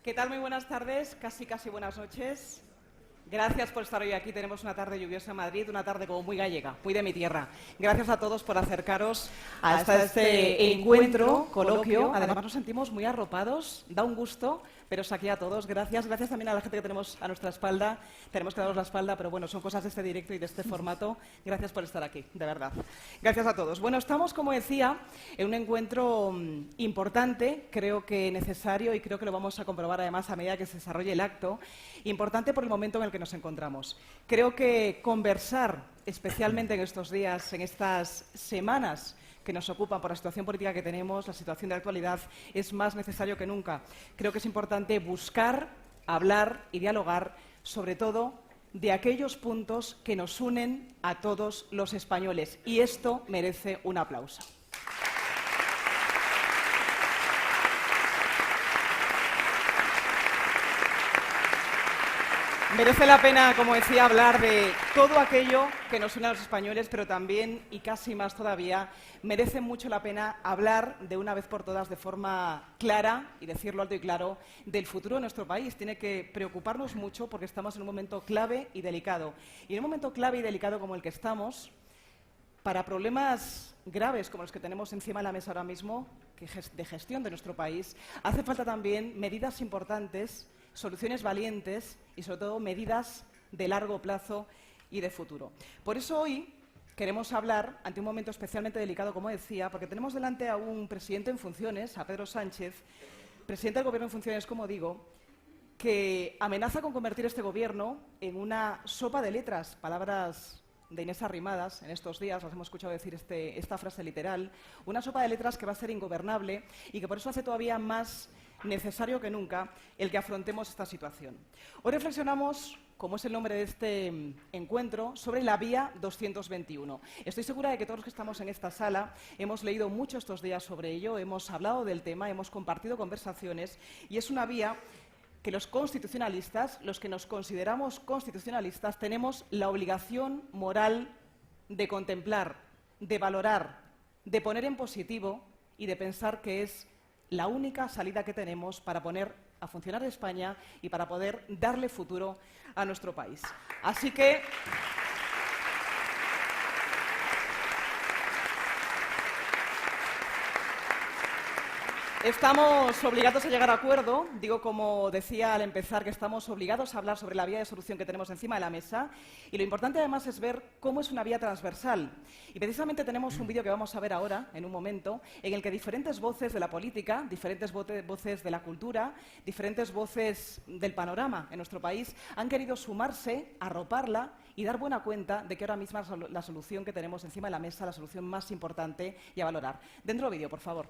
¿Qué tal? Muy buenas tardes, casi buenas noches. Gracias por estar hoy aquí. Tenemos una tarde lluviosa en Madrid, una tarde como muy gallega, muy de mi tierra. Gracias a todos por acercaros a este encuentro, coloquio. Además nos sentimos muy arropados, da un gusto veros aquí a todos. Gracias también a la gente que tenemos a nuestra espalda. Tenemos que daros la espalda, pero bueno, son cosas de este directo y de este formato. Gracias por estar aquí, de verdad. Gracias a todos. Bueno, estamos, como decía, en un encuentro importante, creo que necesario, y creo que lo vamos a comprobar además a medida que se desarrolle el acto. Importante por el momento en el que nos encontramos. Creo que conversar, especialmente en estos días, en estas semanas que nos ocupan por la situación política que tenemos, la situación de actualidad, es más necesario que nunca. Creo que es importante buscar, hablar y dialogar, sobre todo, de aquellos puntos que nos unen a todos los españoles. Y esto merece un aplauso. Merece la pena, como decía, hablar de todo aquello que nos une a los españoles, pero también, y casi más todavía, merece mucho la pena hablar de una vez por todas, de forma clara, y decirlo alto y claro, del futuro de nuestro país. Tiene que preocuparnos mucho porque estamos en un momento clave y delicado. Y en un momento clave y delicado como el que estamos, para problemas graves como los que tenemos encima de la mesa ahora mismo, de gestión de nuestro país, hace falta también medidas importantes, soluciones valientes y, sobre todo, medidas de largo plazo y de futuro. Por eso hoy queremos hablar, ante un momento especialmente delicado, como decía, porque tenemos delante a un presidente en funciones, a Pedro Sánchez, presidente del Gobierno en funciones, como digo, que amenaza con convertir este Gobierno en una sopa de letras, palabras de Inés Arrimadas, en estos días las hemos escuchado decir esta frase literal, una sopa de letras que va a ser ingobernable y que por eso hace todavía más necesario que nunca el que afrontemos esta situación. Hoy reflexionamos, como es el nombre de este encuentro, sobre la Vía 221. Estoy segura de que todos los que estamos en esta sala hemos leído mucho estos días sobre ello, hemos hablado del tema, hemos compartido conversaciones y es una vía que los constitucionalistas, los que nos consideramos constitucionalistas, tenemos la obligación moral de contemplar, de valorar, de poner en positivo y de pensar que es la única salida que tenemos para poner a funcionar España y para poder darle futuro a nuestro país. Así que estamos obligados a llegar a acuerdo. Digo, como decía al empezar, que estamos obligados a hablar sobre la vía de solución que tenemos encima de la mesa. Y lo importante, además, es ver cómo es una vía transversal. Y precisamente tenemos un vídeo que vamos a ver ahora, en un momento, en el que diferentes voces de la política, diferentes voces de la cultura, diferentes voces del panorama en nuestro país han querido sumarse, arroparla y dar buena cuenta de que ahora misma es la solución que tenemos encima de la mesa, la solución más importante y a valorar. Dentro vídeo, por favor.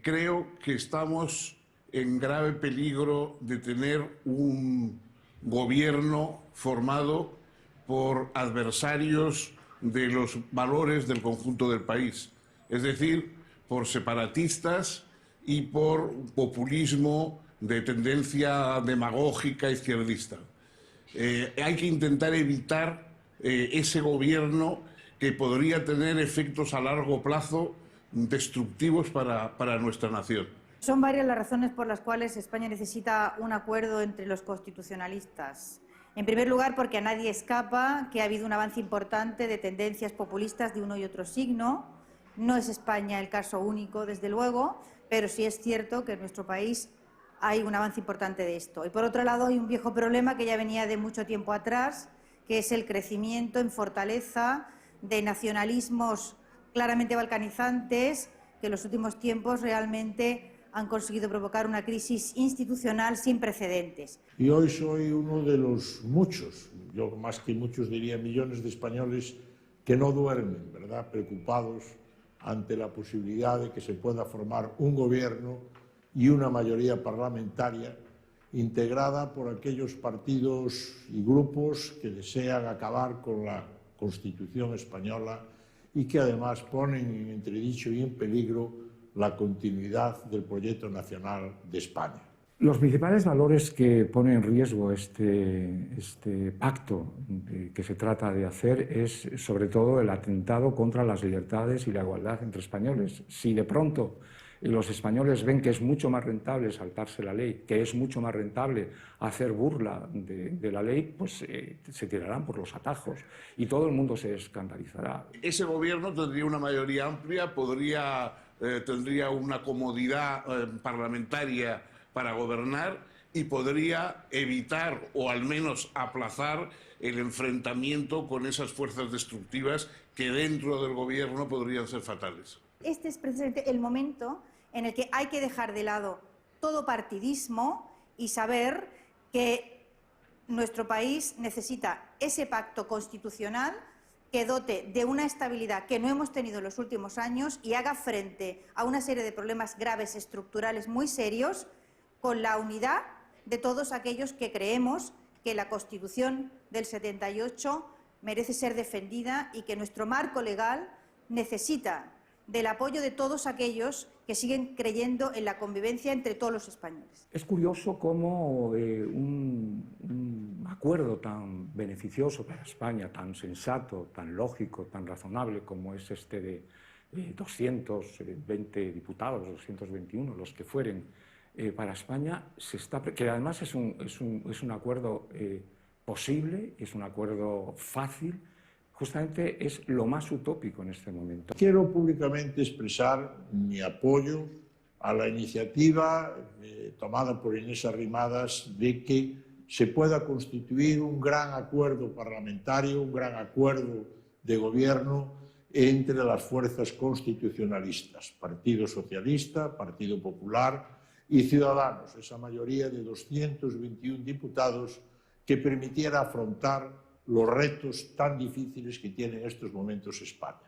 Creo que estamos en grave peligro de tener un gobierno formado por adversarios de los valores del conjunto del país, es decir, por separatistas y por populismo de tendencia demagógica izquierdista. Hay que intentar evitar ese gobierno que podría tener efectos a largo plazo destructivos para nuestra nación. Son varias las razones por las cuales España necesita un acuerdo entre los constitucionalistas. En primer lugar, porque a nadie escapa que ha habido un avance importante de tendencias populistas de uno y otro signo. No es España el caso único, desde luego, pero sí es cierto que en nuestro país hay un avance importante de esto. Y por otro lado, hay un viejo problema que ya venía de mucho tiempo atrás, que es el crecimiento en fortaleza de nacionalismos claramente balcanizantes que en los últimos tiempos realmente han conseguido provocar una crisis institucional sin precedentes. Y hoy soy uno de los muchos, yo más que muchos diría millones de españoles que no duermen, ¿verdad?, preocupados ante la posibilidad de que se pueda formar un gobierno y una mayoría parlamentaria integrada por aquellos partidos y grupos que desean acabar con la Constitución española y que además ponen en entredicho y en peligro la continuidad del proyecto nacional de España. Los principales valores que pone en riesgo este pacto que se trata de hacer es, sobre todo, el atentado contra las libertades y la igualdad entre españoles. Si de pronto los españoles ven que es mucho más rentable saltarse la ley, que es mucho más rentable hacer burla de la ley, pues se tirarán por los atajos y todo el mundo se escandalizará. Ese gobierno tendría una mayoría amplia, tendría una comodidad parlamentaria para gobernar y podría evitar o al menos aplazar el enfrentamiento con esas fuerzas destructivas que dentro del gobierno podrían ser fatales. Este es precisamente el momento en el que hay que dejar de lado todo partidismo y saber que nuestro país necesita ese pacto constitucional que dote de una estabilidad que no hemos tenido en los últimos años y haga frente a una serie de problemas graves, estructurales, muy serios, con la unidad de todos aquellos que creemos que la Constitución del 78 merece ser defendida y que nuestro marco legal necesita del apoyo de todos aquellos que siguen creyendo en la convivencia entre todos los españoles. Es curioso cómo un acuerdo tan beneficioso para España, tan sensato, tan lógico, tan razonable como es este de 220 diputados, 221, los que fueren, para España, que además es un acuerdo posible, es un acuerdo fácil, justamente es lo más utópico en este momento. Quiero públicamente expresar mi apoyo a la iniciativa tomada por Inés Arrimadas de que se pueda constituir un gran acuerdo parlamentario, un gran acuerdo de gobierno entre las fuerzas constitucionalistas, Partido Socialista, Partido Popular y Ciudadanos, esa mayoría de 221 diputados que permitiera afrontar los retos tan difíciles que tiene en estos momentos España.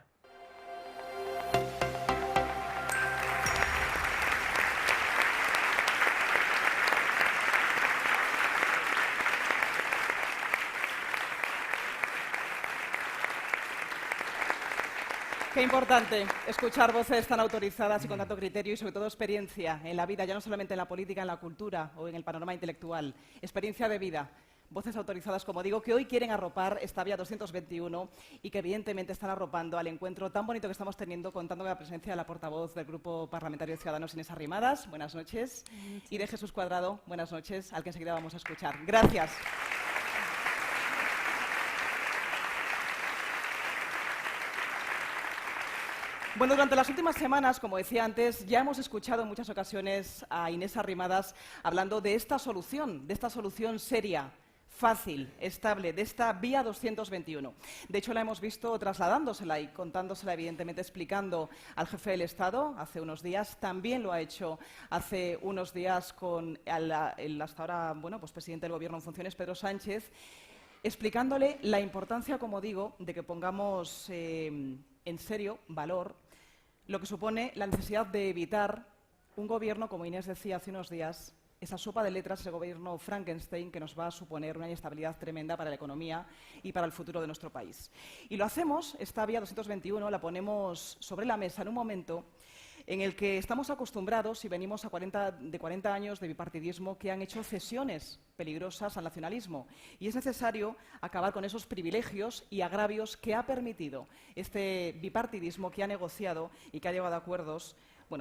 Qué importante escuchar voces tan autorizadas y con tanto criterio y sobre todo experiencia en la vida, ya no solamente en la política, en la cultura o en el panorama intelectual, experiencia de vida. Voces autorizadas, como digo, que hoy quieren arropar esta vía 221 y que evidentemente están arropando al encuentro tan bonito que estamos teniendo, contando con la presencia de la portavoz del Grupo Parlamentario de Ciudadanos, Inés Arrimadas. Buenas noches. Y de Jesús Cuadrado. Buenas noches, al que enseguida vamos a escuchar. Gracias. Bueno, durante las últimas semanas, como decía antes, ya hemos escuchado en muchas ocasiones a Inés Arrimadas hablando de esta solución seria, fácil, estable, de esta vía 221. De hecho, la hemos visto trasladándosela y contándosela, evidentemente, explicando al jefe del Estado hace unos días. También lo ha hecho hace unos días con el hasta ahora, pues presidente del Gobierno en funciones, Pedro Sánchez, explicándole la importancia, como digo, de que pongamos en serio valor lo que supone la necesidad de evitar un gobierno, como Inés decía hace unos días, esa sopa de letras, ese gobierno Frankenstein que nos va a suponer una inestabilidad tremenda para la economía y para el futuro de nuestro país. Y lo hacemos, esta vía 221, la ponemos sobre la mesa en un momento en el que estamos acostumbrados y venimos de 40 años de bipartidismo que han hecho cesiones peligrosas al nacionalismo. Y es necesario acabar con esos privilegios y agravios que ha permitido este bipartidismo que ha negociado y que ha llegado a acuerdos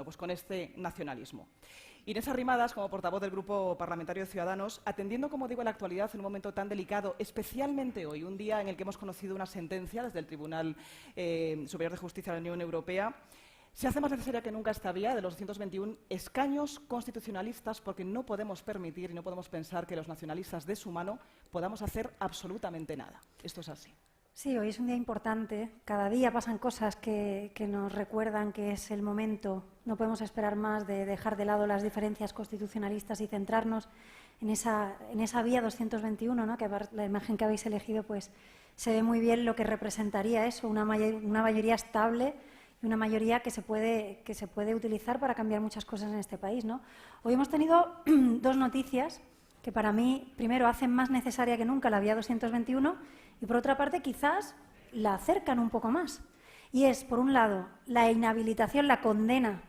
pues con este nacionalismo. Inés Arrimadas, como portavoz del Grupo Parlamentario de Ciudadanos, atendiendo, como digo, a la actualidad en un momento tan delicado, especialmente hoy, un día en el que hemos conocido una sentencia desde el Tribunal Superior de Justicia de la Unión Europea, se hace más necesaria que nunca esta vía de los 221 escaños constitucionalistas, porque no podemos permitir y no podemos pensar que los nacionalistas de su mano podamos hacer absolutamente nada. Esto es así. Sí, hoy es un día importante. Cada día pasan cosas que nos recuerdan que es el momento. No podemos esperar más de dejar de lado las diferencias constitucionalistas y centrarnos en esa vía 221, ¿no? Que la imagen que habéis elegido pues se ve muy bien lo que representaría eso, una mayoría estable y una mayoría que se puede utilizar para cambiar muchas cosas en este país, ¿no? Hoy hemos tenido dos noticias que para mí, primero, hacen más necesaria que nunca la vía 221 y, por otra parte, quizás la acercan un poco más. Y es, por un lado, la inhabilitación, la condena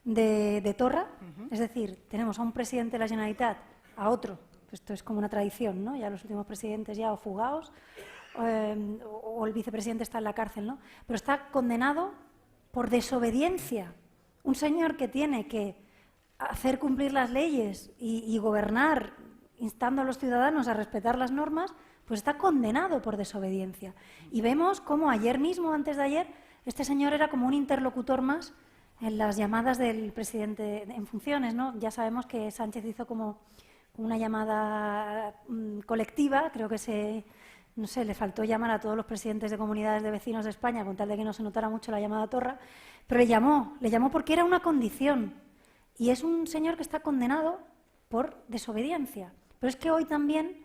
de Torra, es decir, tenemos a un presidente de la Generalitat, a otro, esto es como una tradición, ¿no? Ya los últimos presidentes ya o fugados, o el vicepresidente está en la cárcel, ¿no? Pero está condenado por desobediencia. Un señor que tiene que hacer cumplir las leyes y gobernar instando a los ciudadanos a respetar las normas, pues está condenado por desobediencia. Y vemos cómo ayer mismo, antes de ayer, este señor era como un interlocutor más en las llamadas del presidente en funciones, ¿no? Ya sabemos que Sánchez hizo como una llamada colectiva, creo que no sé, le faltó llamar a todos los presidentes de comunidades de vecinos de España con tal de que no se notara mucho la llamada a Torra, pero le llamó porque era una condición. Y es un señor que está condenado por desobediencia. Pero es que hoy también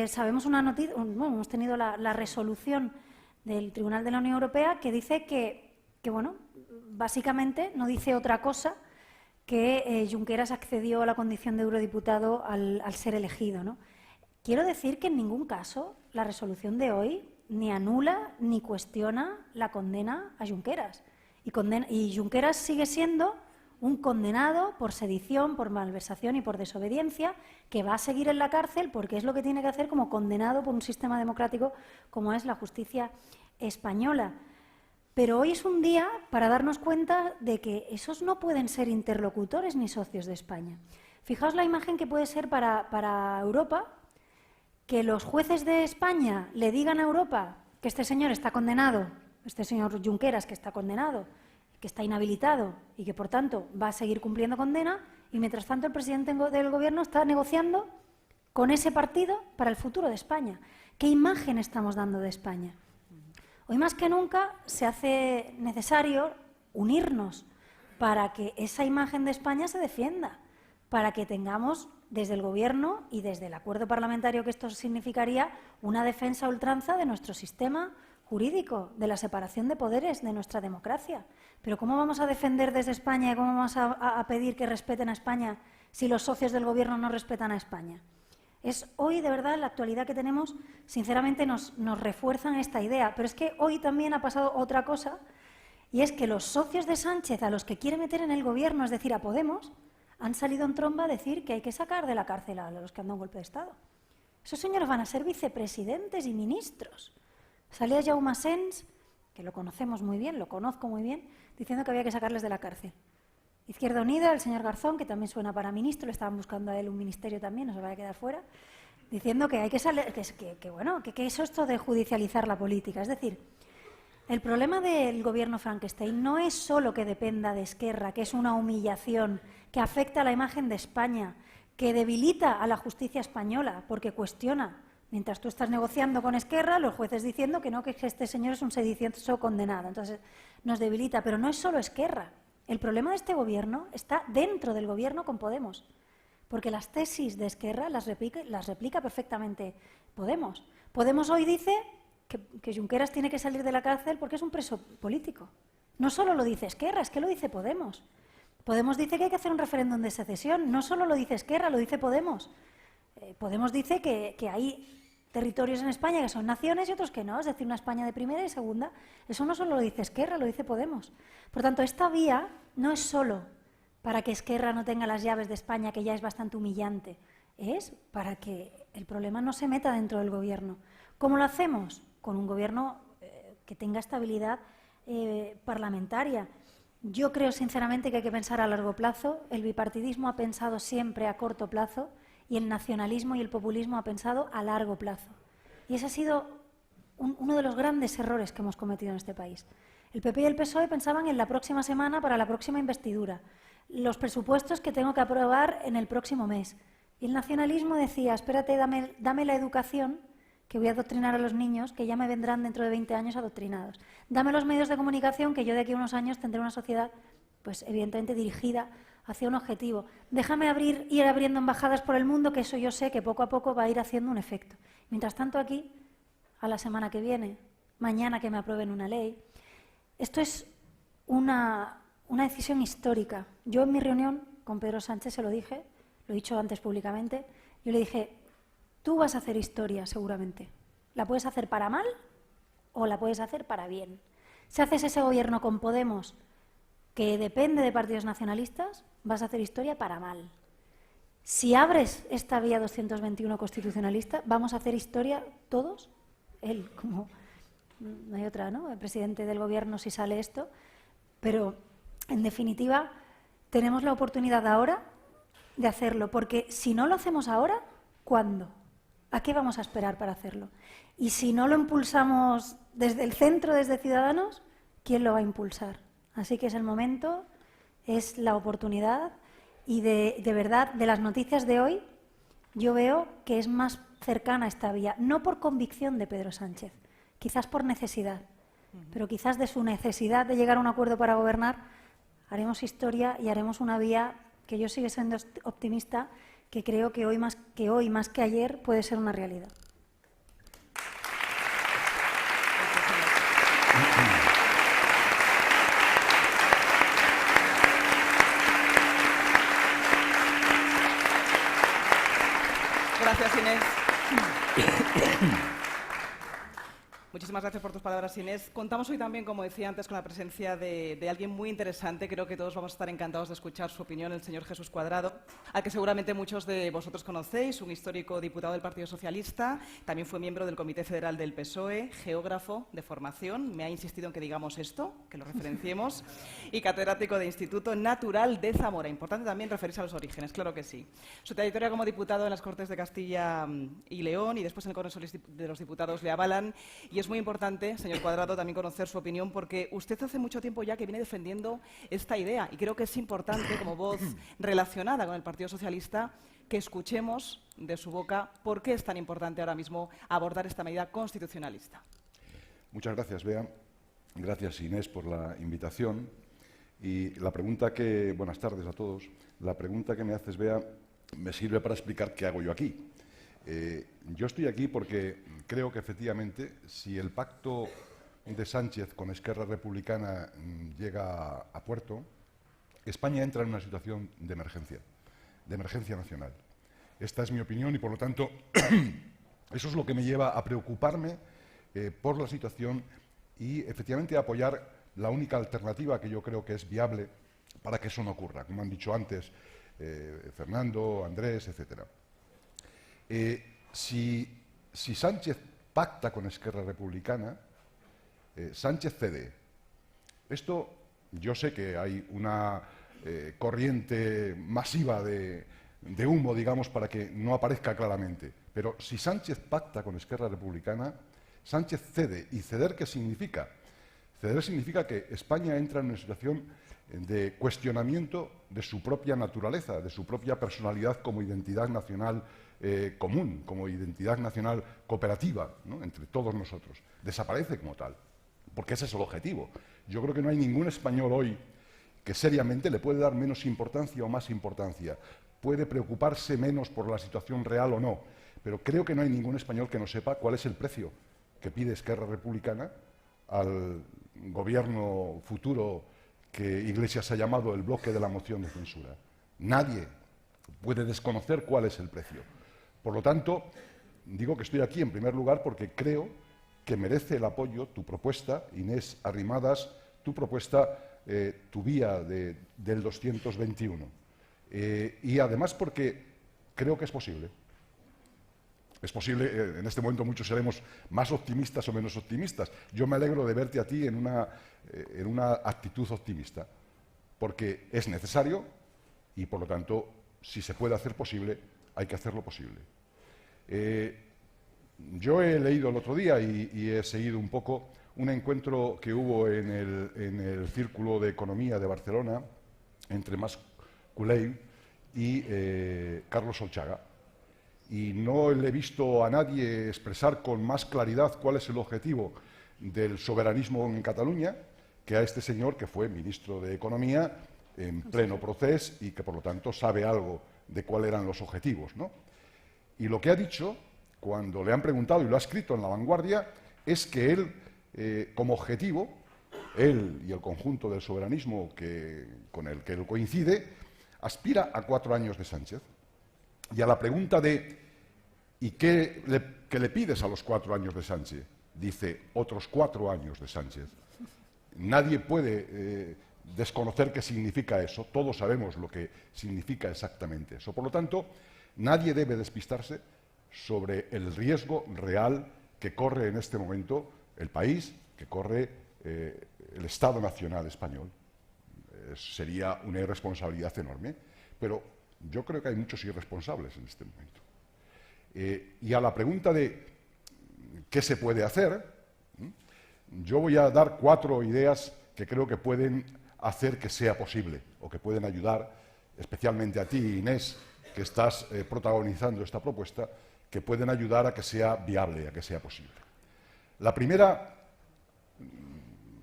sabemos una noticia, hemos tenido la resolución del Tribunal de la Unión Europea que dice que bueno, básicamente no dice otra cosa que Junqueras accedió a la condición de eurodiputado al ser elegido, ¿no? Quiero decir que en ningún caso la resolución de hoy ni anula ni cuestiona la condena a Junqueras. Y Junqueras sigue siendo un condenado por sedición, por malversación y por desobediencia, que va a seguir en la cárcel porque es lo que tiene que hacer como condenado por un sistema democrático como es la justicia española. Pero hoy es un día para darnos cuenta de que esos no pueden ser interlocutores ni socios de España. Fijaos la imagen que puede ser para Europa, que los jueces de España le digan a Europa que este señor está condenado, este señor Junqueras que está condenado, que está inhabilitado y que, por tanto, va a seguir cumpliendo condena, y mientras tanto el presidente del Gobierno está negociando con ese partido para el futuro de España. ¿Qué imagen estamos dando de España? Hoy más que nunca se hace necesario unirnos para que esa imagen de España se defienda, para que tengamos desde el Gobierno y desde el acuerdo parlamentario que esto significaría una defensa a ultranza de nuestro sistema jurídico, de la separación de poderes, de nuestra democracia. Pero ¿cómo vamos a defender desde España y cómo vamos a pedir que respeten a España si los socios del Gobierno no respetan a España? Es hoy, de verdad, la actualidad que tenemos, sinceramente nos refuerzan esta idea. Pero es que hoy también ha pasado otra cosa, y es que los socios de Sánchez, a los que quiere meter en el Gobierno, es decir, a Podemos, han salido en tromba a decir que hay que sacar de la cárcel a los que han dado un golpe de Estado. Esos señores van a ser vicepresidentes y ministros. Salía Jaume Asens, que lo conocemos muy bien, lo conozco muy bien, diciendo que había que sacarles de la cárcel. Izquierda Unida, el señor Garzón, que también suena para ministro, le estaban buscando a él un ministerio también, no se vaya a quedar fuera, diciendo que hay que salir, que eso es esto de judicializar la política. Es decir, el problema del gobierno Frankenstein no es solo que dependa de Esquerra, que es una humillación, que afecta a la imagen de España, que debilita a la justicia española, porque cuestiona. Mientras tú estás negociando con Esquerra, los jueces diciendo que no, que este señor es un sedicioso condenado. Entonces, nos debilita. Pero no es solo Esquerra. El problema de este gobierno está dentro del gobierno con Podemos. Porque las tesis de Esquerra las replica perfectamente Podemos. Podemos hoy dice que Junqueras tiene que salir de la cárcel porque es un preso político. No solo lo dice Esquerra, es que lo dice Podemos. Podemos dice que hay que hacer un referéndum de secesión. No solo lo dice Esquerra, lo dice Podemos. Podemos dice que hay territorios en España que son naciones y otros que no, es decir, una España de primera y segunda. Eso no solo lo dice Esquerra, lo dice Podemos. Por tanto, esta vía no es solo para que Esquerra no tenga las llaves de España, que ya es bastante humillante, es para que el problema no se meta dentro del gobierno. ¿Cómo lo hacemos? Con un gobierno que tenga estabilidad parlamentaria. Yo creo sinceramente que hay que pensar a largo plazo. El bipartidismo ha pensado siempre a corto plazo y el nacionalismo y el populismo ha pensado a largo plazo. Y ese ha sido uno de los grandes errores que hemos cometido en este país. El PP y el PSOE pensaban en la próxima semana para la próxima investidura, los presupuestos que tengo que aprobar en el próximo mes. Y el nacionalismo decía, espérate, dame la educación, que voy a adoctrinar a los niños, que ya me vendrán dentro de 20 años adoctrinados. Dame los medios de comunicación, que yo de aquí a unos años tendré una sociedad, pues evidentemente dirigida hacia un objetivo. Déjame ir abriendo embajadas por el mundo, que eso yo sé que poco a poco va a ir haciendo un efecto. Mientras tanto aquí, a la semana que viene, mañana que me aprueben una ley, esto es una decisión histórica. Yo en mi reunión con Pedro Sánchez se lo dije, lo he dicho antes públicamente, yo le dije, tú vas a hacer historia seguramente. La puedes hacer para mal o la puedes hacer para bien. Si haces ese gobierno con Podemos, que depende de partidos nacionalistas, vas a hacer historia para mal. Si abres esta vía 221 constitucionalista, vamos a hacer historia todos, él como, no hay otra, ¿no?, el presidente del gobierno si sale esto, pero en definitiva tenemos la oportunidad ahora de hacerlo, porque si no lo hacemos ahora, ¿cuándo? ¿A qué vamos a esperar para hacerlo? Y si no lo impulsamos desde el centro, desde Ciudadanos, ¿quién lo va a impulsar? Así que es el momento, es la oportunidad. Y de verdad, de las noticias de hoy, yo veo que es más cercana a esta vía, no por convicción de Pedro Sánchez, quizás por necesidad, pero quizás de su necesidad de llegar a un acuerdo para gobernar, haremos historia y haremos una vía que yo sigo siendo optimista, que creo que hoy más que ayer puede ser una realidad. Gracias, Inés. Muchísimas gracias por tus palabras, Inés. Contamos hoy también, como decía antes, con la presencia de alguien muy interesante. Creo que todos vamos a estar encantados de escuchar su opinión, el señor Jesús Cuadrado, al que seguramente muchos de vosotros conocéis, un histórico diputado del Partido Socialista, también fue miembro del Comité Federal del PSOE, geógrafo de formación, me ha insistido en que digamos esto, que lo referenciemos, y catedrático de Instituto Natural de Zamora. Importante también referirse a los orígenes, claro que sí. Su trayectoria como diputado en las Cortes de Castilla y León y después en el Congreso de los Diputados le avalan, y es muy importante, señor Cuadrado, también conocer su opinión, porque usted hace mucho tiempo ya que viene defendiendo esta idea y creo que es importante, como voz relacionada con el Partido Socialista, que escuchemos de su boca por qué es tan importante ahora mismo abordar esta medida constitucionalista. Muchas gracias, Bea. Gracias, Inés, por la invitación. Y la pregunta que... Buenas tardes a todos. La pregunta que me haces, Bea, me sirve para explicar qué hago yo aquí. Yo estoy aquí porque creo que, efectivamente, si el pacto de Sánchez con Esquerra Republicana llega a puerto, España entra en una situación de emergencia nacional. Esta es mi opinión y, por lo tanto, eso es lo que me lleva a preocuparme por la situación y, efectivamente, a apoyar la única alternativa que yo creo que es viable para que eso no ocurra, como han dicho antes Fernando, Andrés, etcétera. Si Sánchez pacta con Esquerra Republicana, Sánchez cede. Esto, yo sé que hay una corriente masiva de humo, digamos, para que no aparezca claramente. Pero si Sánchez pacta con Esquerra Republicana, Sánchez cede. ¿Y ceder qué significa? Ceder significa que España entra en una situación de cuestionamiento de su propia naturaleza, de su propia personalidad como identidad nacional común, como identidad nacional cooperativa, ¿no?, entre todos nosotros. Desaparece como tal, porque ese es el objetivo. Yo creo que no hay ningún español hoy que seriamente le puede dar menos importancia o más importancia, puede preocuparse menos por la situación real o no, pero creo que no hay ningún español que no sepa cuál es el precio que pide Esquerra Republicana al gobierno futuro que Iglesias ha llamado el bloque de la moción de censura. Nadie puede desconocer cuál es el precio. Por lo tanto, digo que estoy aquí en primer lugar porque creo que merece el apoyo tu propuesta, Inés Arrimadas, tu propuesta, tu vía del 221. Y además porque creo que es posible. Es posible, en este momento muchos seremos más optimistas o menos optimistas. Yo me alegro de verte a ti en una actitud optimista, porque es necesario y, por lo tanto, si se puede hacer posible, hay que hacerlo posible. Yo he leído el otro día y he seguido un poco un encuentro que hubo en el Círculo de Economía de Barcelona entre Mas Colell y Carlos Solchaga. Y no le he visto a nadie expresar con más claridad cuál es el objetivo del soberanismo en Cataluña que a este señor que fue ministro de Economía en pleno proceso y que, por lo tanto, sabe algo de cuáles eran los objetivos, ¿no? Y lo que ha dicho, cuando le han preguntado, y lo ha escrito en La Vanguardia, es que él, como objetivo, él y el conjunto del soberanismo con el que él coincide, aspira a 4 años de Sánchez. Y a la pregunta de ¿y qué le pides a los 4 años de Sánchez? Dice, otros 4 años de Sánchez. Nadie puede desconocer qué significa eso. Todos sabemos lo que significa exactamente eso. Por lo tanto, nadie debe despistarse sobre el riesgo real que corre en este momento el país, que corre el Estado Nacional español. Sería una irresponsabilidad enorme, pero yo creo que hay muchos irresponsables en este momento. Y a la pregunta de qué se puede hacer, yo voy a dar 4 ideas que creo que pueden hacer que sea posible, o que pueden ayudar, especialmente a ti, Inés, que estás protagonizando esta propuesta, que pueden ayudar a que sea viable, a que sea posible. La primera,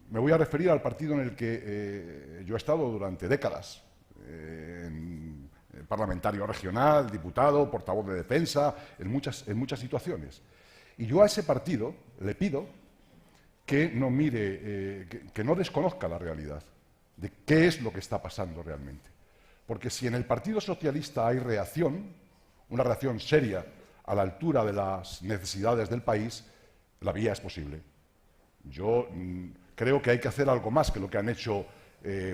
me voy a referir al partido en el que yo he estado durante décadas, parlamentario regional, diputado, portavoz de defensa, en muchas situaciones. Y yo a ese partido le pido que no mire, que no desconozca la realidad de qué es lo que está pasando realmente. Porque si en el Partido Socialista hay reacción, una reacción seria a la altura de las necesidades del país, la vía es posible. Yo creo que hay que hacer algo más que lo que han hecho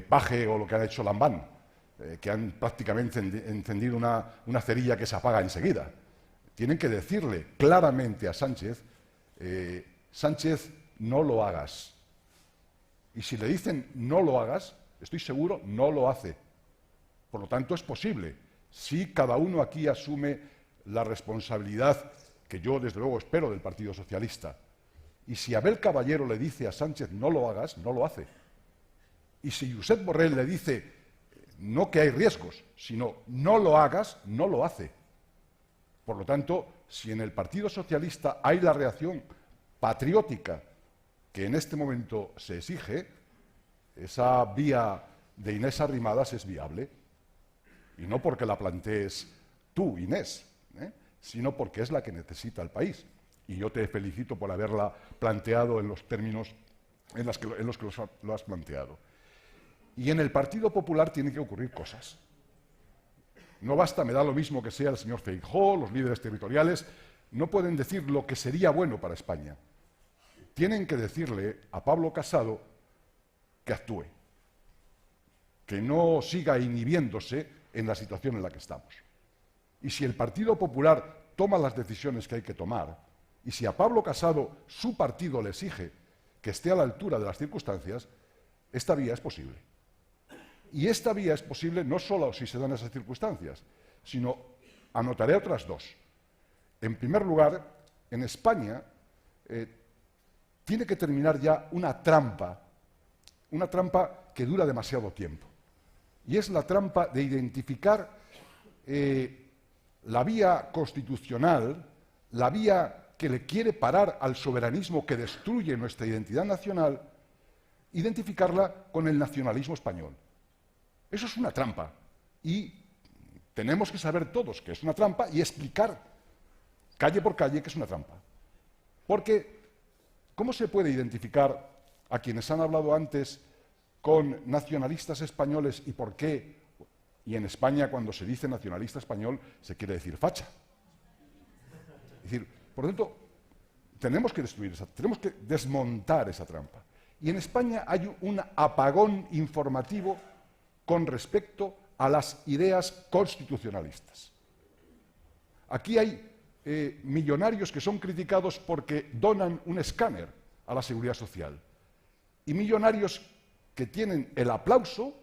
Paje o lo que han hecho Lambán, que han prácticamente encendido una cerilla que se apaga enseguida. Tienen que decirle claramente a Sánchez, Sánchez, no lo hagas. Y si le dicen no lo hagas, estoy seguro, no lo hace. Por lo tanto, es posible. Si cada uno aquí asume la responsabilidad que yo, desde luego, espero del Partido Socialista. Y si Abel Caballero le dice a Sánchez no lo hagas, no lo hace. Y si Josep Borrell le dice no que hay riesgos, sino no lo hagas, no lo hace. Por lo tanto, si en el Partido Socialista hay la reacción patriótica que en este momento se exige, esa vía de Inés Arrimadas es viable. Y no porque la plantees tú, Inés, sino porque es la que necesita el país. Y yo te felicito por haberla planteado en los términos en los que lo has planteado. Y en el Partido Popular tienen que ocurrir cosas. No basta, me da lo mismo que sea el señor Feijóo, los líderes territoriales, no pueden decir lo que sería bueno para España. Tienen que decirle a Pablo Casado que actúe, que no siga inhibiéndose en la situación en la que estamos. Y si el Partido Popular toma las decisiones que hay que tomar, y si a Pablo Casado su partido le exige que esté a la altura de las circunstancias, esta vía es posible. Y esta vía es posible no solo si se dan esas circunstancias, sino anotaré otras 2. En primer lugar, en España tiene que terminar ya una trampa que dura demasiado tiempo. Y es la trampa de identificar la vía constitucional, la vía que le quiere parar al soberanismo que destruye nuestra identidad nacional, identificarla con el nacionalismo español. Eso es una trampa y tenemos que saber todos que es una trampa y explicar calle por calle que es una trampa. Porque, ¿cómo se puede identificar a quienes han hablado antes con nacionalistas españoles y por qué? Y en España, cuando se dice nacionalista español, se quiere decir facha. Es decir, por lo tanto, tenemos que desmontar esa trampa. Y en España hay un apagón informativo con respecto a las ideas constitucionalistas. Aquí hay millonarios que son criticados porque donan un escáner a la Seguridad Social y millonarios que tienen el aplauso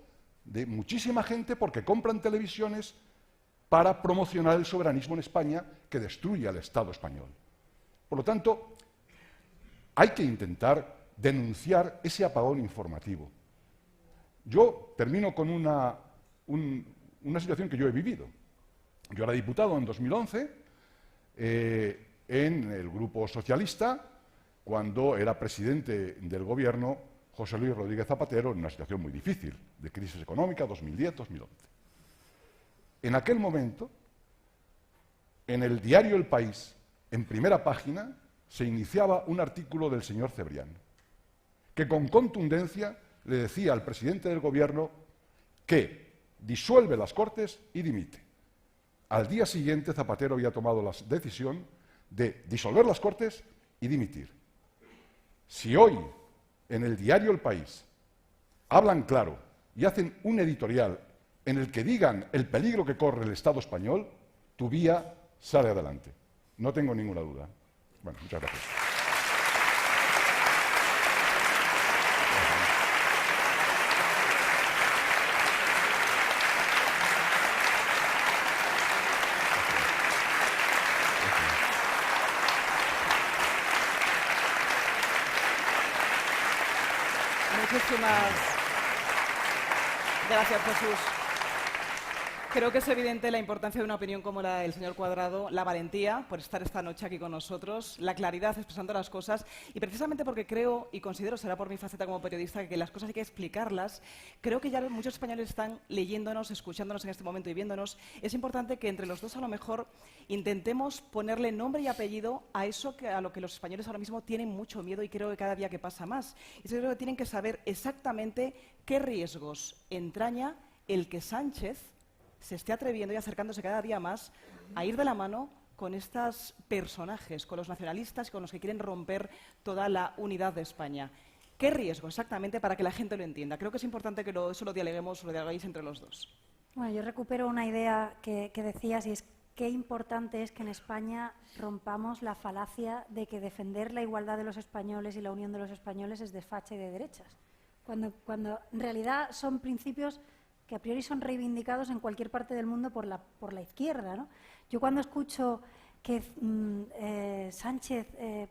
de muchísima gente porque compran televisiones para promocionar el soberanismo en España que destruye al Estado español. Por lo tanto, hay que intentar denunciar ese apagón informativo. Yo termino con una situación que yo he vivido. Yo era diputado en 2011 en el Grupo Socialista, cuando era presidente del Gobierno José Luis Rodríguez Zapatero, en una situación muy difícil, de crisis económica, 2010-2011. En aquel momento, en el diario El País, en primera página, se iniciaba un artículo del señor Cebrián, que con contundencia le decía al presidente del Gobierno que disuelve las Cortes y dimite. Al día siguiente, Zapatero había tomado la decisión de disolver las Cortes y dimitir. Si hoy, en el diario El País, hablan claro y hacen un editorial en el que digan el peligro que corre el Estado español, tu vía sale adelante. No tengo ninguna duda. Bueno, muchas gracias. Muchísimas gracias, Jesús. Creo que es evidente la importancia de una opinión como la del señor Cuadrado, la valentía por estar esta noche aquí con nosotros, la claridad expresando las cosas y precisamente porque creo y considero, será por mi faceta como periodista, que las cosas hay que explicarlas. Creo que ya muchos españoles están leyéndonos, escuchándonos en este momento y viéndonos. Es importante que entre los dos a lo mejor intentemos ponerle nombre y apellido a eso a lo que los españoles ahora mismo tienen mucho miedo y creo que cada día que pasa más. Y creo que tienen que saber exactamente qué riesgos entraña el que Sánchez se esté atreviendo y acercándose cada día más a ir de la mano con estos personajes, con los nacionalistas, con los que quieren romper toda la unidad de España. ¿Qué riesgo exactamente para que la gente lo entienda? Creo que es importante que eso lo dialoguéis entre los dos. Bueno, yo recupero una idea que decías y es qué importante es que en España rompamos la falacia de que defender la igualdad de los españoles y la unión de los españoles es de facha y de derechas, cuando en realidad son principios que a priori son reivindicados en cualquier parte del mundo por la izquierda, ¿no? Yo cuando escucho que Sánchez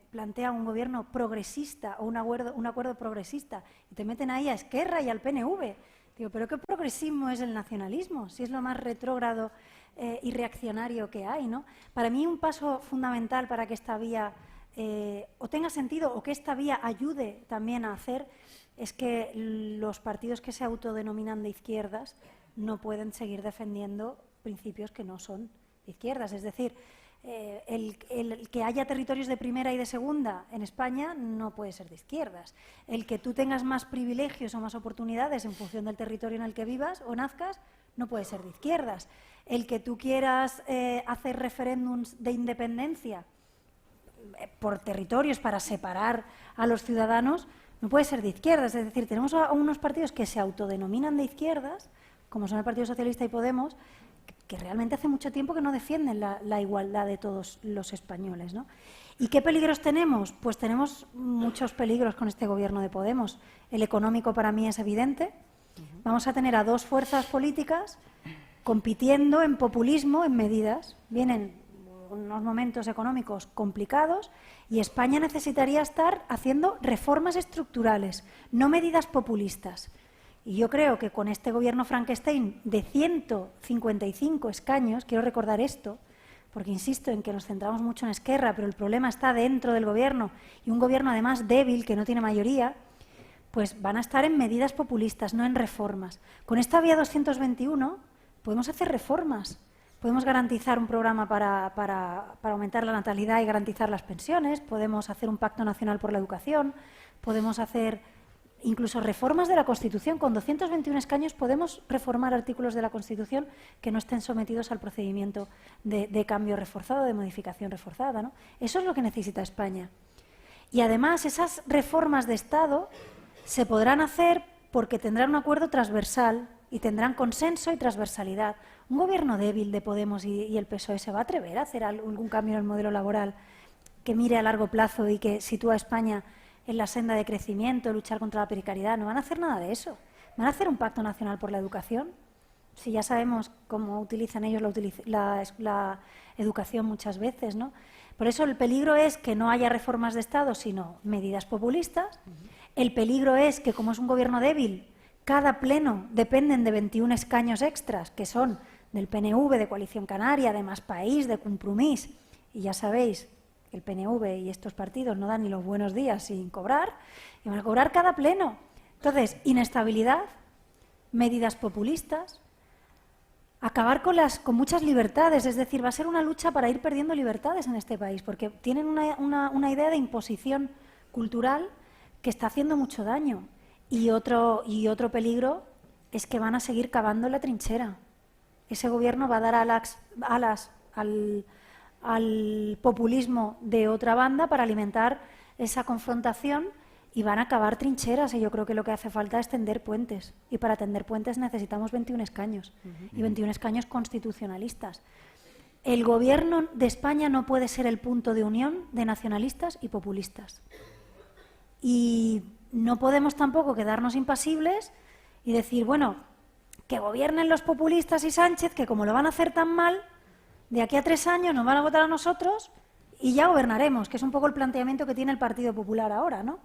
plantea un gobierno progresista o un acuerdo progresista y te meten ahí a Esquerra y al PNV, digo, ¿pero qué progresismo es el nacionalismo? Si es lo más retrógrado y reaccionario que hay, ¿no? Para mí un paso fundamental para que esta vía o tenga sentido o que esta vía ayude también a hacer es que los partidos que se autodenominan de izquierdas no pueden seguir defendiendo principios que no son de izquierdas. Es decir, el que haya territorios de primera y de segunda en España no puede ser de izquierdas. El que tú tengas más privilegios o más oportunidades en función del territorio en el que vivas o nazcas no puede ser de izquierdas. El que tú quieras hacer referéndums de independencia por territorios para separar a los ciudadanos no puede ser de izquierdas. Es decir, tenemos a unos partidos que se autodenominan de izquierdas, como son el Partido Socialista y Podemos, que realmente hace mucho tiempo que no defienden la igualdad de todos los españoles, ¿no? ¿Y qué peligros tenemos? Pues tenemos muchos peligros con este gobierno de Podemos. El económico para mí es evidente. Vamos a tener a dos fuerzas políticas compitiendo en populismo, en medidas. Vienen unos momentos económicos complicados y España necesitaría estar haciendo reformas estructurales, no medidas populistas. Y yo creo que con este gobierno Frankenstein de 155 escaños, quiero recordar esto, porque insisto en que nos centramos mucho en Esquerra, pero el problema está dentro del gobierno y un gobierno además débil, que no tiene mayoría, pues van a estar en medidas populistas, no en reformas. Con esta vía 221 podemos hacer reformas. Podemos garantizar un programa para aumentar la natalidad y garantizar las pensiones, podemos hacer un pacto nacional por la educación, podemos hacer incluso reformas de la Constitución. Con 221 escaños podemos reformar artículos de la Constitución que no estén sometidos al procedimiento de cambio reforzado, de modificación reforzada, ¿no? Eso es lo que necesita España. Y además esas reformas de Estado se podrán hacer porque tendrán un acuerdo transversal y tendrán consenso y transversalidad. Un gobierno débil de Podemos y el PSOE se va a atrever a hacer algún cambio en el modelo laboral que mire a largo plazo y que sitúa a España en la senda de crecimiento, luchar contra la precariedad. No van a hacer nada de eso. ¿Van a hacer un pacto nacional por la educación? Si ya sabemos cómo utilizan ellos la educación muchas veces, ¿no? Por eso el peligro es que no haya reformas de Estado, sino medidas populistas. El peligro es que, como es un gobierno débil, cada pleno dependen de 21 escaños extras, que son del PNV, de Coalición Canaria, de Más País, de Compromís. Y ya sabéis que el PNV y estos partidos no dan ni los buenos días sin cobrar, y van a cobrar cada pleno. Entonces, inestabilidad, medidas populistas, acabar con muchas libertades, es decir, va a ser una lucha para ir perdiendo libertades en este país, porque tienen una idea de imposición cultural que está haciendo mucho daño. Y otro peligro es que van a seguir cavando la trinchera. Ese gobierno va a dar alas al populismo de otra banda para alimentar esa confrontación y van a cavar trincheras, y yo creo que lo que hace falta es tender puentes, y para tender puentes necesitamos 21 escaños, y 21 escaños constitucionalistas. El gobierno de España no puede ser el punto de unión de nacionalistas y populistas. Y no podemos tampoco quedarnos impasibles y decir, bueno, que gobiernen los populistas y Sánchez, que como lo van a hacer tan mal, de aquí a 3 años nos van a votar a nosotros y ya gobernaremos, que es un poco el planteamiento que tiene el Partido Popular ahora, ¿no?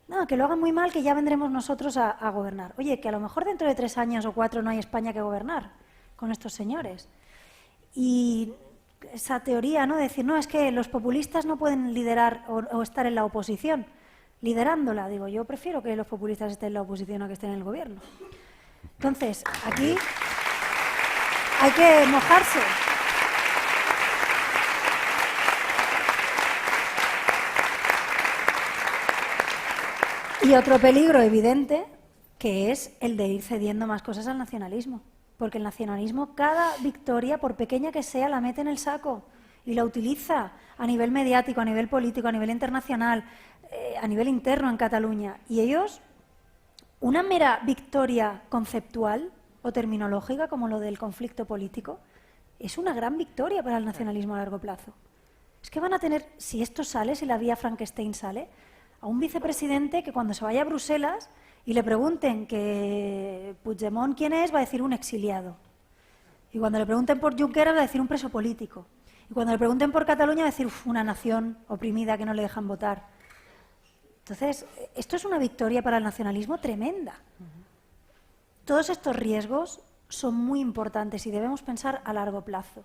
No, que lo hagan muy mal, que ya vendremos nosotros a gobernar. Oye, que a lo mejor dentro de 3 años o 4 no hay España que gobernar con estos señores. Y esa teoría, ¿no? De decir, no, es que los populistas no pueden liderar o estar en la oposición, liderándola. Digo, yo prefiero que los populistas estén en la oposición a que estén en el gobierno. Entonces, aquí hay que mojarse. Y otro peligro evidente, que es el de ir cediendo más cosas al nacionalismo. Porque el nacionalismo, cada victoria, por pequeña que sea, la mete en el saco y la utiliza a nivel mediático, a nivel político, a nivel internacional, a nivel interno en Cataluña. Y ellos, una mera victoria conceptual o terminológica, como lo del conflicto político, es una gran victoria para el nacionalismo a largo plazo. Es que van a tener, si esto sale, si la vía Frankenstein sale, a un vicepresidente que cuando se vaya a Bruselas y le pregunten que Puigdemont quién es, va a decir un exiliado. Y cuando le pregunten por Junqueras, va a decir un preso político. Y cuando le pregunten por Cataluña, va a decir una nación oprimida que no le dejan votar. Entonces, esto es una victoria para el nacionalismo tremenda. Todos estos riesgos son muy importantes y debemos pensar a largo plazo.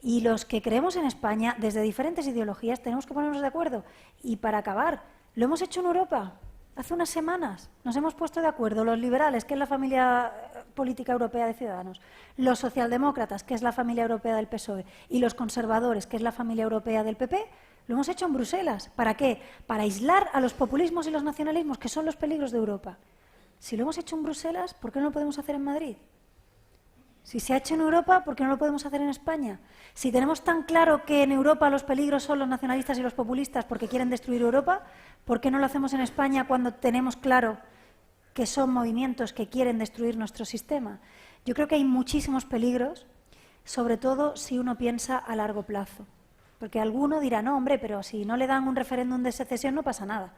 Y los que creemos en España, desde diferentes ideologías, tenemos que ponernos de acuerdo. Y para acabar, lo hemos hecho en Europa. Hace unas semanas nos hemos puesto de acuerdo los liberales, que es la familia política europea de Ciudadanos, los socialdemócratas, que es la familia europea del PSOE, y los conservadores, que es la familia europea del PP, lo hemos hecho en Bruselas. ¿Para qué? Para aislar a los populismos y los nacionalismos, que son los peligros de Europa. Si lo hemos hecho en Bruselas, ¿por qué no lo podemos hacer en Madrid? Si se ha hecho en Europa, ¿por qué no lo podemos hacer en España? Si tenemos tan claro que en Europa los peligros son los nacionalistas y los populistas porque quieren destruir Europa, ¿por qué no lo hacemos en España cuando tenemos claro que son movimientos que quieren destruir nuestro sistema? Yo creo que hay muchísimos peligros, sobre todo si uno piensa a largo plazo. Porque alguno dirá, no, hombre, pero si no le dan un referéndum de secesión no pasa nada.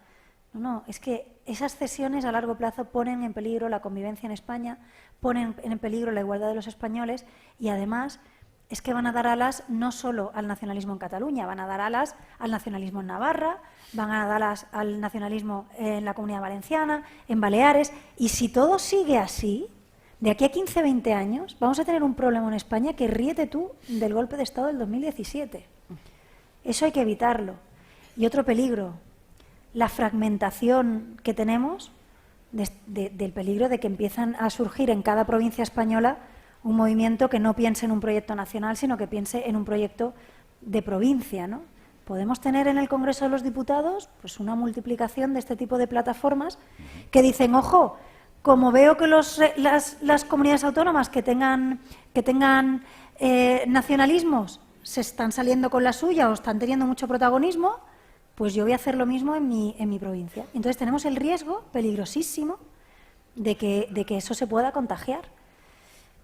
No, es que esas cesiones a largo plazo ponen en peligro la convivencia en España, ponen en peligro la igualdad de los españoles y además es que van a dar alas no solo al nacionalismo en Cataluña, van a dar alas al nacionalismo en Navarra, van a dar alas al nacionalismo en la Comunidad Valenciana, en Baleares, y si todo sigue así, de aquí a 15, 20 años vamos a tener un problema en España que ríete tú del golpe de Estado del 2017. Eso hay que evitarlo. Y otro peligro, la fragmentación que tenemos, del peligro de que empiezan a surgir en cada provincia española un movimiento que no piense en un proyecto nacional, sino que piense en un proyecto de provincia, ¿no? Podemos tener en el Congreso de los Diputados pues una multiplicación de este tipo de plataformas que dicen, ojo, como veo que las comunidades autónomas que tengan nacionalismos se están saliendo con la suya o están teniendo mucho protagonismo, pues yo voy a hacer lo mismo en mi provincia. Entonces tenemos el riesgo peligrosísimo de que eso se pueda contagiar.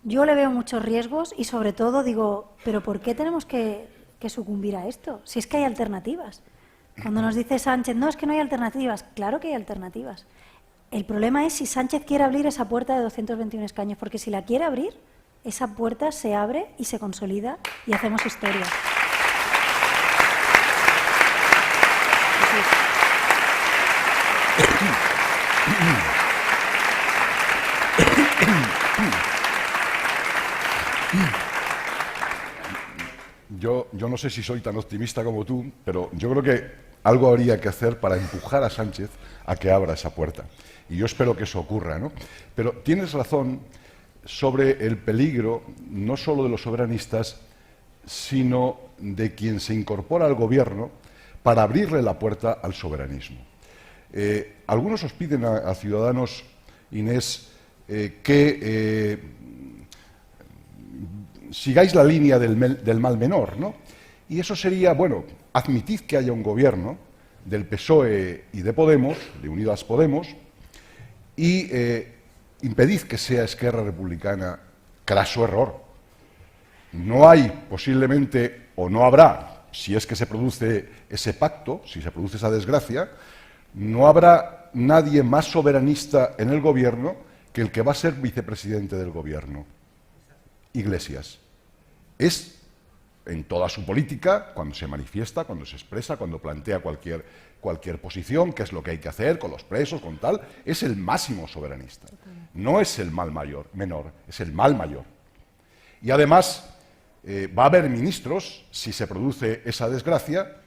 Yo le veo muchos riesgos y sobre todo digo, ¿pero por qué tenemos que sucumbir a esto? Si es que hay alternativas. Cuando nos dice Sánchez, no, es que no hay alternativas. Claro que hay alternativas. El problema es si Sánchez quiere abrir esa puerta de 221 escaños, porque si la quiere abrir, esa puerta se abre y se consolida y hacemos historia. Yo no sé si soy tan optimista como tú, pero yo creo que algo habría que hacer para empujar a Sánchez a que abra esa puerta. Y yo espero que eso ocurra, ¿no? Pero tienes razón sobre el peligro, no solo de los soberanistas, sino de quien se incorpora al gobierno para abrirle la puerta al soberanismo. Algunos os piden a Ciudadanos, Inés, que sigáis la línea del mal menor, ¿no? Y eso sería, bueno, admitid que haya un gobierno, del PSOE y de Podemos, de Unidas Podemos, y impedid que sea Esquerra Republicana craso error. No hay posiblemente, o no habrá, si es que se produce ese pacto, si se produce esa desgracia, no habrá nadie más soberanista en el gobierno que el que va a ser vicepresidente del gobierno, Iglesias. Es, en toda su política, cuando se manifiesta, cuando se expresa, cuando plantea cualquier posición, qué es lo que hay que hacer con los presos, con tal, es el máximo soberanista. No es el mal menor, es el mal mayor. Y además, va a haber ministros, si se produce esa desgracia,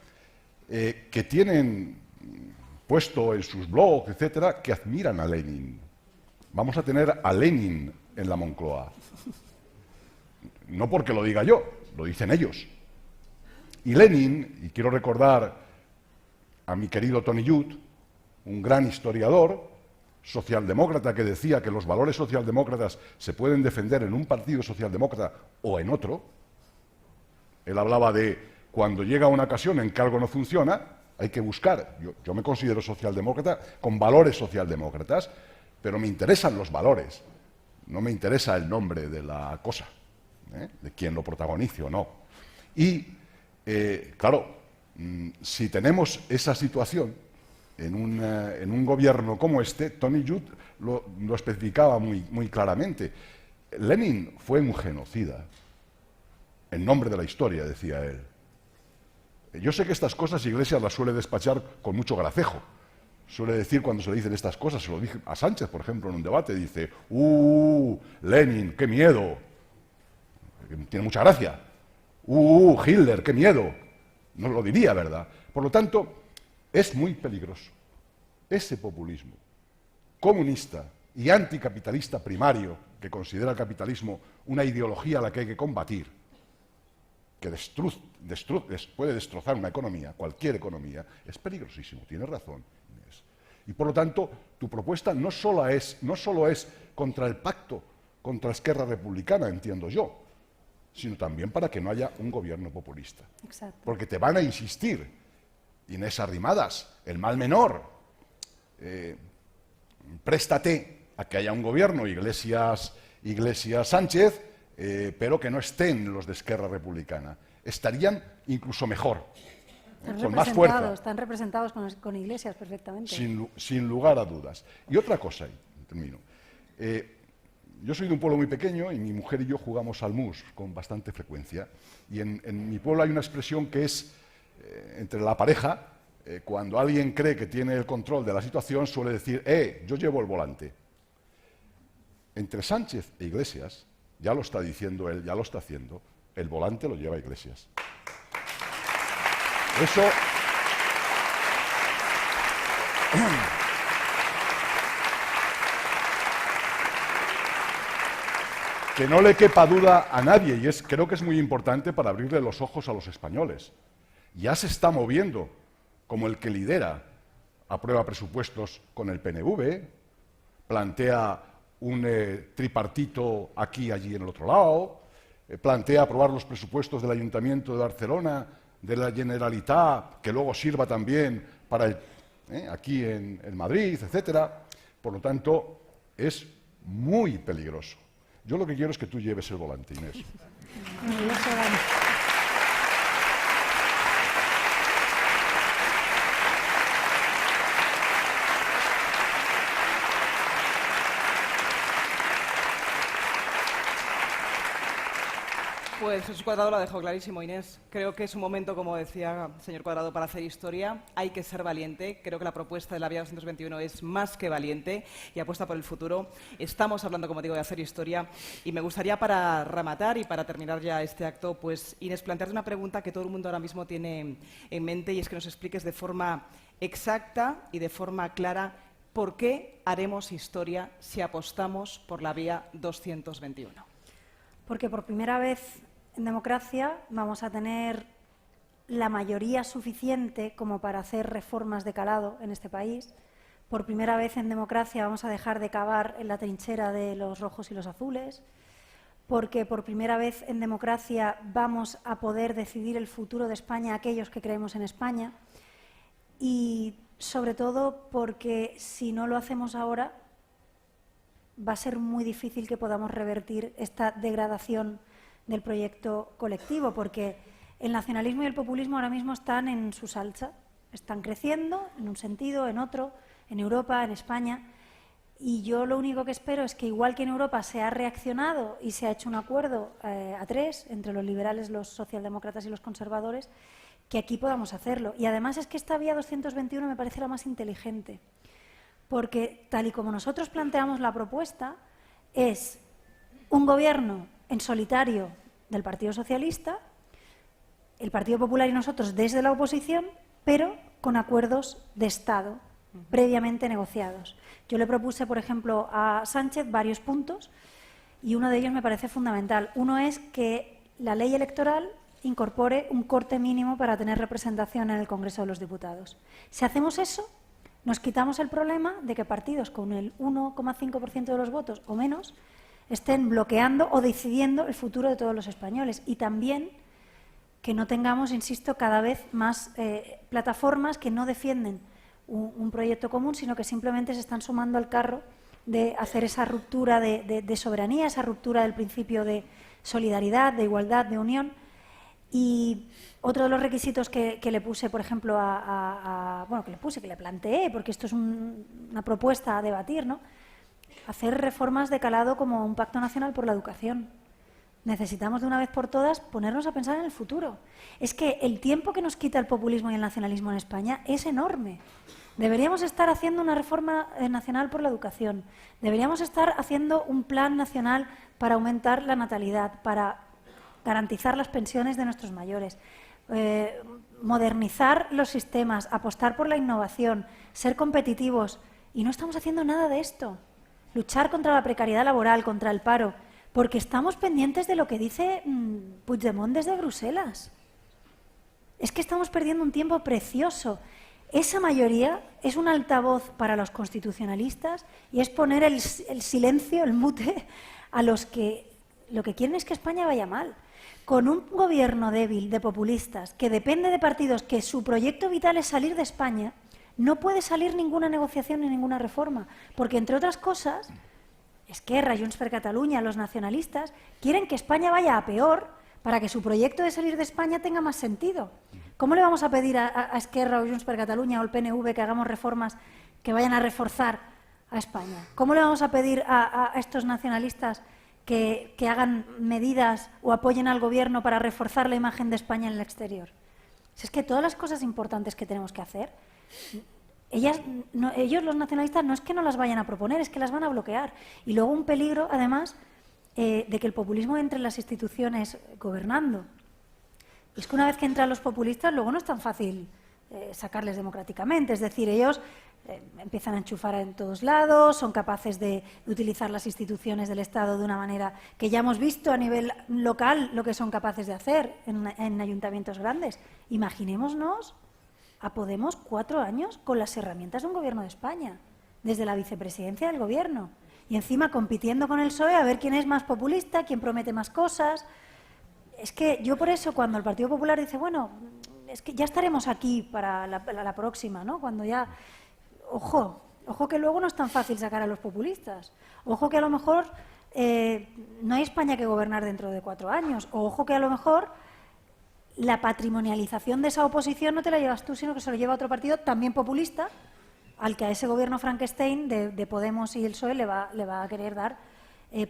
que tienen puesto en sus blogs, etcétera, que admiran a Lenin. Vamos a tener a Lenin en la Moncloa. No porque lo diga yo, lo dicen ellos. Y Lenin, y quiero recordar a mi querido Tony Judt, un gran historiador, socialdemócrata, que decía que los valores socialdemócratas se pueden defender en un partido socialdemócrata o en otro. Él hablaba de cuando llega una ocasión en que algo no funciona, hay que buscar. Yo me considero socialdemócrata con valores socialdemócratas, pero me interesan los valores, no me interesa el nombre de la cosa, de quién lo protagonice o no. Y, claro, si tenemos esa situación en un gobierno como este, Tony Judt lo especificaba muy claramente. Lenin fue un genocida, en nombre de la historia, decía él. Yo sé que estas cosas Iglesias las suele despachar con mucho gracejo. Suele decir, cuando se le dicen estas cosas, se lo dije a Sánchez, por ejemplo, en un debate, dice, Lenin, qué miedo. Tiene mucha gracia. Hitler, qué miedo. No lo diría, ¿verdad? Por lo tanto, es muy peligroso ese populismo comunista y anticapitalista primario, que considera el capitalismo una ideología a la que hay que combatir, que puede destrozar una economía, cualquier economía, es peligrosísimo, tienes razón, Inés. Y por lo tanto, tu propuesta no solo es contra el pacto, contra Esquerra Republicana, entiendo yo, sino también para que no haya un gobierno populista. Exacto. Porque te van a insistir, Inés Arrimadas, el mal menor, préstate a que haya un gobierno, Iglesias Sánchez, pero que no estén los de Esquerra Republicana. Estarían incluso mejor, con más fuerza. Están representados con Iglesias perfectamente. Sin lugar a dudas. Y otra cosa, y termino. Yo soy de un pueblo muy pequeño y mi mujer y yo jugamos al mus con bastante frecuencia. Y en mi pueblo hay una expresión que es, entre la pareja, cuando alguien cree que tiene el control de la situación, suele decir, yo llevo el volante. Entre Sánchez e Iglesias, ya lo está diciendo él, ya lo está haciendo, el volante lo lleva Iglesias. Eso... Que no le quepa duda a nadie, y creo que es muy importante para abrirle los ojos a los españoles. Ya se está moviendo como el que lidera, aprueba presupuestos con el PNV, plantea un tripartito aquí, allí, en el otro lado, plantea aprobar los presupuestos del Ayuntamiento de Barcelona, de la Generalitat, que luego sirva también para aquí en Madrid, etcétera. Por lo tanto, es muy peligroso. Yo lo que quiero es que tú lleves el volante, Inés. Pues Jesús Cuadrado lo ha dejado clarísimo, Inés. Creo que es un momento, como decía el señor Cuadrado, para hacer historia. Hay que ser valiente. Creo que la propuesta de la Vía 221 es más que valiente y apuesta por el futuro. Estamos hablando, como digo, de hacer historia. Y me gustaría, para rematar y para terminar ya este acto, pues, Inés, plantearte una pregunta que todo el mundo ahora mismo tiene en mente, y es que nos expliques de forma exacta y de forma clara por qué haremos historia si apostamos por la Vía 221. Porque por primera vez en democracia vamos a tener la mayoría suficiente como para hacer reformas de calado en este país. Por primera vez en democracia vamos a dejar de cavar en la trinchera de los rojos y los azules. Porque por primera vez en democracia vamos a poder decidir el futuro de España aquellos que creemos en España. y sobre todo porque si no lo hacemos ahora va a ser muy difícil que podamos revertir esta degradación del proyecto colectivo, porque el nacionalismo y el populismo ahora mismo están en su salsa, están creciendo en un sentido, en otro, en Europa, en España, y yo lo único que espero es que igual que en Europa se ha reaccionado y se ha hecho un acuerdo a tres entre los liberales, los socialdemócratas y los conservadores, que aquí podamos hacerlo. Y además es que esta vía 221 me parece la más inteligente, porque tal y como nosotros planteamos la propuesta, es un gobierno en solitario del Partido Socialista, el Partido Popular y nosotros desde la oposición, pero con acuerdos de Estado previamente negociados. Yo le propuse, por ejemplo, a Sánchez varios puntos y uno de ellos me parece fundamental. Uno es que la ley electoral incorpore un corte mínimo para tener representación en el Congreso de los Diputados. Si hacemos eso, nos quitamos el problema de que partidos con el 1,5% de los votos o menos estén bloqueando o decidiendo el futuro de todos los españoles. Y también que no tengamos, insisto, cada vez más plataformas que no defienden un proyecto común, sino que simplemente se están sumando al carro de hacer esa ruptura de soberanía, esa ruptura del principio de solidaridad, de igualdad, de unión. Y otro de los requisitos que le puse, por ejemplo, que le planteé, porque esto es una propuesta a debatir, ¿no? Hacer reformas de calado como un pacto nacional por la educación. Necesitamos de una vez por todas ponernos a pensar en el futuro. Es que el tiempo que nos quita el populismo y el nacionalismo en España es enorme. Deberíamos estar haciendo una reforma nacional por la educación. Deberíamos estar haciendo un plan nacional para aumentar la natalidad, para garantizar las pensiones de nuestros mayores, modernizar los sistemas, apostar por la innovación, ser competitivos. Y no estamos haciendo nada de esto. Luchar contra la precariedad laboral, contra el paro, porque estamos pendientes de lo que dice Puigdemont desde Bruselas. Es que estamos perdiendo un tiempo precioso. Esa mayoría es un altavoz para los constitucionalistas y es poner el silencio, el mute, a los que lo que quieren es que España vaya mal. Con un gobierno débil de populistas que depende de partidos que su proyecto vital es salir de España, no puede salir ninguna negociación ni ninguna reforma, porque entre otras cosas, Esquerra, Junts per Catalunya, los nacionalistas, quieren que España vaya a peor para que su proyecto de salir de España tenga más sentido. ¿Cómo le vamos a pedir a Esquerra o Junts per Catalunya o el PNV que hagamos reformas que vayan a reforzar a España? ¿Cómo le vamos a pedir a estos nacionalistas que hagan medidas o apoyen al gobierno para reforzar la imagen de España en el exterior? Si es que todas las cosas importantes que tenemos que hacer, ellos, los nacionalistas, no es que no las vayan a proponer, es que las van a bloquear. Y luego un peligro, además, de que el populismo entre en las instituciones gobernando. Y es que una vez que entran los populistas, luego no es tan fácil sacarles democráticamente. Es decir, ellos empiezan a enchufar en todos lados, son capaces de utilizar las instituciones del Estado de una manera que ya hemos visto a nivel local lo que son capaces de hacer en ayuntamientos grandes. Imaginémonos a Podemos 4 años con las herramientas de un gobierno de España, desde la vicepresidencia del gobierno, y encima compitiendo con el PSOE a ver quién es más populista, quién promete más cosas. Es que yo por eso, cuando el Partido Popular dice, bueno, es que ya estaremos aquí para la próxima, ¿no? Cuando ya... Ojo que luego no es tan fácil sacar a los populistas. Ojo que a lo mejor no hay España que gobernar dentro de 4 años. O ojo que a lo mejor la patrimonialización de esa oposición no te la llevas tú, sino que se lo lleva otro partido también populista, al que a ese gobierno Frankenstein de Podemos y el PSOE le va a querer dar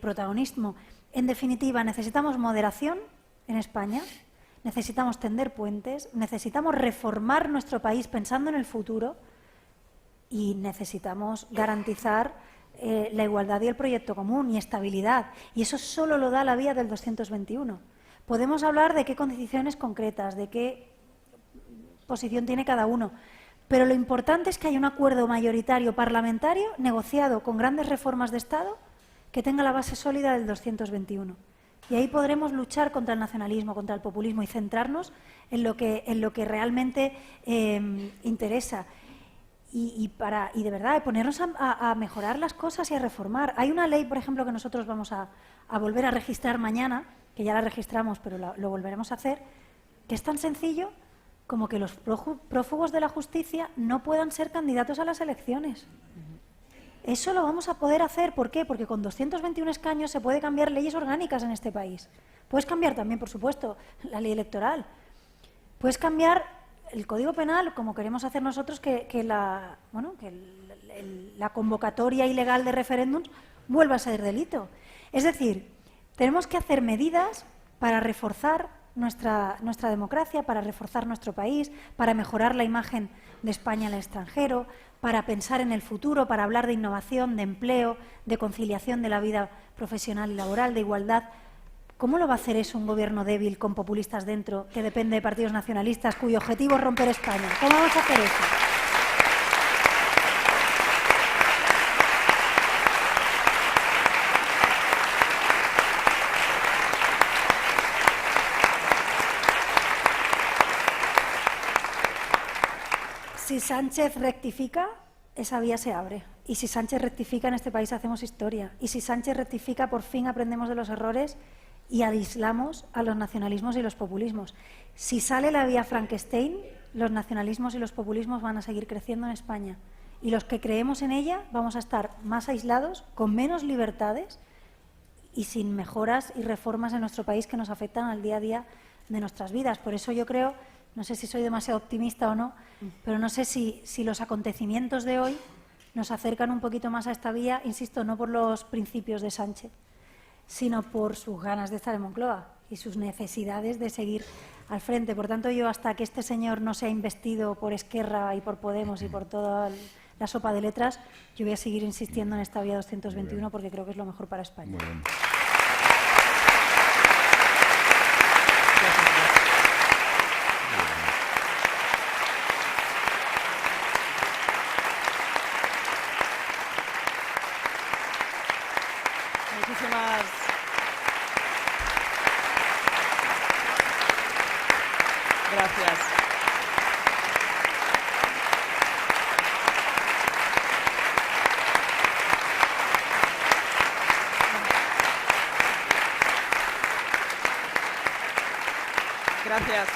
protagonismo. En definitiva, necesitamos moderación en España, necesitamos tender puentes, necesitamos reformar nuestro país pensando en el futuro y necesitamos garantizar la igualdad y el proyecto común y estabilidad. Y eso solo lo da la vía del 221. Podemos hablar de qué condiciones concretas, de qué posición tiene cada uno, pero lo importante es que haya un acuerdo mayoritario parlamentario negociado con grandes reformas de Estado que tenga la base sólida del 221. Y ahí podremos luchar contra el nacionalismo, contra el populismo y centrarnos en lo que realmente interesa. Y de verdad, ponernos a mejorar las cosas y a reformar. Hay una ley, por ejemplo, que nosotros vamos a volver a registrar mañana, que ya la registramos, pero lo volveremos a hacer, que es tan sencillo como que los prófugos de la justicia no puedan ser candidatos a las elecciones. Eso lo vamos a poder hacer. ¿Por qué? Porque con 221 escaños se puede cambiar leyes orgánicas en este país. Puedes cambiar también, por supuesto, la ley electoral. Puedes cambiar el Código Penal, como queremos hacer nosotros, que la convocatoria ilegal de referéndums vuelva a ser delito. Es decir, tenemos que hacer medidas para reforzar nuestra democracia, para reforzar nuestro país, para mejorar la imagen de España en el extranjero, para pensar en el futuro, para hablar de innovación, de empleo, de conciliación de la vida profesional y laboral, de igualdad. ¿Cómo lo va a hacer eso un gobierno débil con populistas dentro, que depende de partidos nacionalistas, cuyo objetivo es romper España? ¿Cómo vamos a hacer eso? Si Sánchez rectifica, esa vía se abre. Y si Sánchez rectifica, en este país hacemos historia. Y si Sánchez rectifica, por fin aprendemos de los errores y aislamos a los nacionalismos y los populismos. Si sale la vía Frankenstein, los nacionalismos y los populismos van a seguir creciendo en España. Y los que creemos en ella vamos a estar más aislados, con menos libertades y sin mejoras y reformas en nuestro país que nos afectan al día a día de nuestras vidas. Por eso yo creo, no sé si soy demasiado optimista o no, pero no sé si los acontecimientos de hoy nos acercan un poquito más a esta vía, insisto, no por los principios de Sánchez, sino por sus ganas de estar en Moncloa y sus necesidades de seguir al frente. Por tanto, yo hasta que este señor no sea investido por Esquerra y por Podemos y por toda la sopa de letras, yo voy a seguir insistiendo en esta vía 221 porque creo que es lo mejor para España. Muy bien. Muchísimas gracias. Gracias.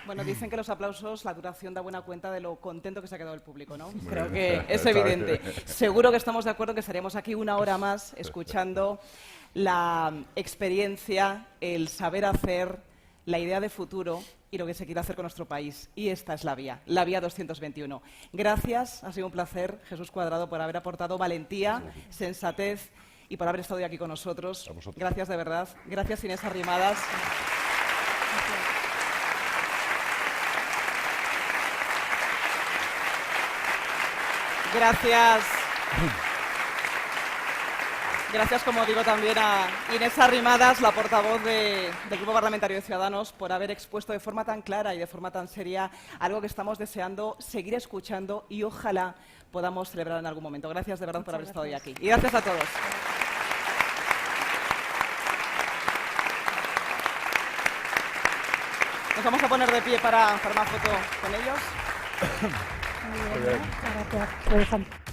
Bueno, dicen que los aplausos, la duración da buena cuenta de lo contento que se ha quedado el público, ¿no? Creo que es evidente. Seguro que estamos de acuerdo que estaríamos aquí una hora más escuchando la experiencia, el saber hacer, la idea de futuro y lo que se quiere hacer con nuestro país. Y esta es la vía 221. Gracias, ha sido un placer, Jesús Cuadrado, por haber aportado valentía, sensatez y por haber estado hoy aquí con nosotros. Gracias de verdad. Gracias, Inés Arrimadas. Gracias. Gracias, como digo, también a Inés Arrimadas, la portavoz del Grupo Parlamentario de Ciudadanos, por haber expuesto de forma tan clara y de forma tan seria algo que estamos deseando seguir escuchando y ojalá podamos celebrar en algún momento. Gracias de verdad por haber estado hoy aquí. Y gracias a todos. Nos vamos a poner de pie para una foto con ellos. Muy bien, ¿no? Gracias.